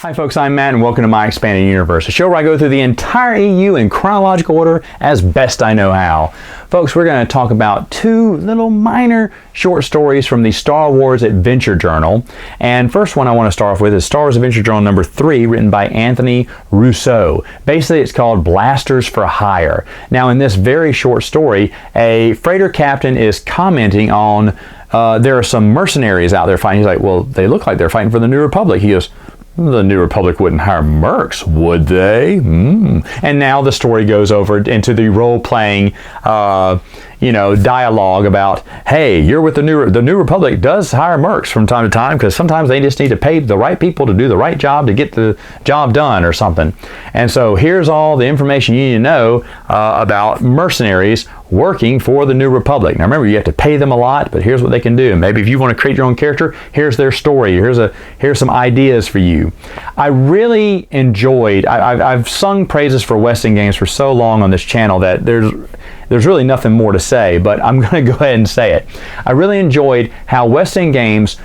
Hi folks, I'm Matt and welcome to My Expanded Universe, a show where I go through the entire EU in chronological order as best I know how. Folks, we're going to talk about two little minor short stories from the Star Wars Adventure Journal. And first one I want to start off with is Star Wars Adventure Journal number 3, written by Anthony Russo. Basically, it's called Blasters for Hire. Now, in this very short story, a freighter captain is commenting on there are some mercenaries out there fighting. He's like, well, they look like they're fighting for the New Republic. He goes, the New Republic wouldn't hire mercs, would they? And now the story goes over into the role-playing, dialogue about, hey, you're with the New Republic does hire mercs from time to time because sometimes they just need to pay the right people to do the right job to get the job done or something. And so here's all the information you need to know about mercenaries working for the New Republic. Now remember, you have to pay them a lot, but here's what they can do. Maybe if you want to create your own character, here's their story. Here's some ideas for you. I really enjoyed, I've sung praises for Weston Games for so long on this channel that there's really nothing more to say, but I'm going to go ahead and say it. I really enjoyed how Weston Games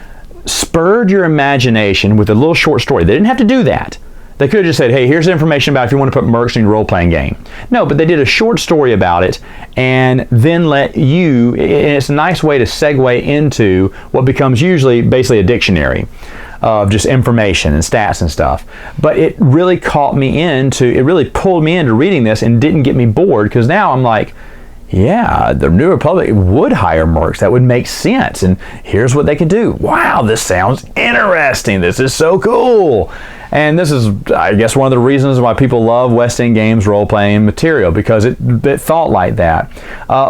spurred your imagination with a little short story. They didn't have to do that. They could have just said, hey, here's information about if you want to put mercs in your role-playing game. No, but they did a short story about it and then let you, and it's a nice way to segue into what becomes usually basically a dictionary of just information and stats and stuff. But it really pulled me into reading this and didn't get me bored, because now I'm like, yeah, the New Republic would hire mercs. That would make sense. And here's what they could do. Wow, this sounds interesting. This is so cool. And this is, I guess, one of the reasons why people love West End Games role-playing material, because it thought like that.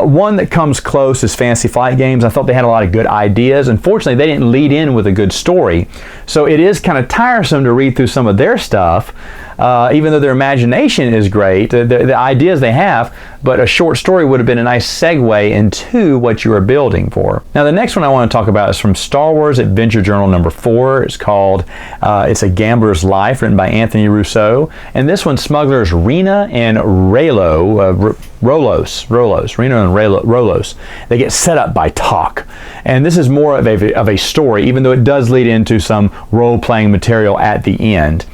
One that comes close is Fantasy Flight Games. I thought they had a lot of good ideas. Unfortunately, they didn't lead in with a good story. So it is kind of tiresome to read through some of their stuff, even though their imagination is great, the ideas they have, but a short story would have been a nice segue into what you are building for. Now, the next one I want to talk about is from Star Wars Adventure Journal number 4. It's called, it's A Gambler's Life, written by Anthony Russo. And this one, smugglers Rena and Rolos, Rena and Rolos. They get set up by Talk. And this is more of a story, even though it does lead into some role-playing material at the end.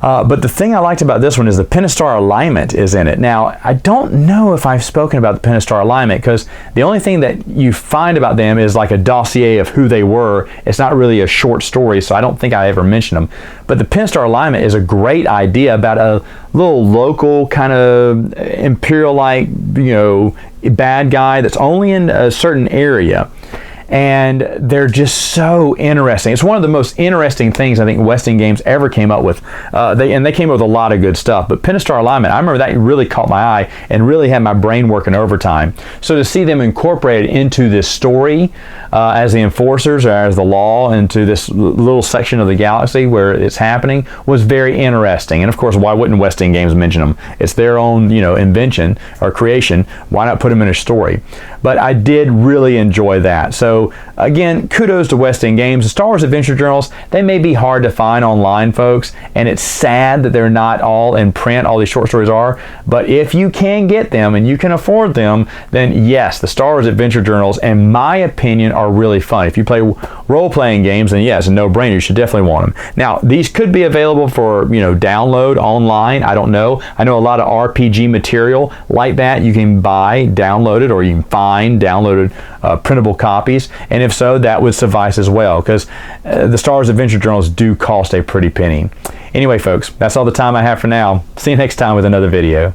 But the thing I liked about this one is the Pentastar alignment is in it. Now, I don't know if I've spoken about the Pentastar alignment, because the only thing that you find about them is like a dossier of who they were. It's not really a short story, so I don't think I ever mentioned them. But the Pentastar alignment is a great idea about a little local kind of Imperial-like, bad guy that's only in a certain area. And they're just so interesting. It's one of the most interesting things I think Weston Games ever came up with. They came up with a lot of good stuff. But Pentastar alignment, I remember that really caught my eye and really had my brain working overtime. So to see them incorporated into this story as the enforcers or as the law into this little section of the galaxy where it's happening was very interesting. And of course, why wouldn't Weston Games mention them? It's their own, invention or creation. Why not put them in a story? But I did really enjoy that. So again, kudos to West End Games. The Star Wars Adventure Journals, they may be hard to find online, folks, and it's sad that they're not all in print, all these short stories are, but if you can get them and you can afford them, then yes, the Star Wars Adventure Journals, in my opinion, are really fun. If you play role-playing games, then yes, a no-brainer, you should definitely want them. Now, these could be available for, download online, I don't know. I know a lot of RPG material like that you can buy downloaded, or you can find downloaded printable copies. And if so, that would suffice as well, because the Star Wars Adventure Journals do cost a pretty penny. Anyway, folks, that's all the time I have for now. See you next time with another video.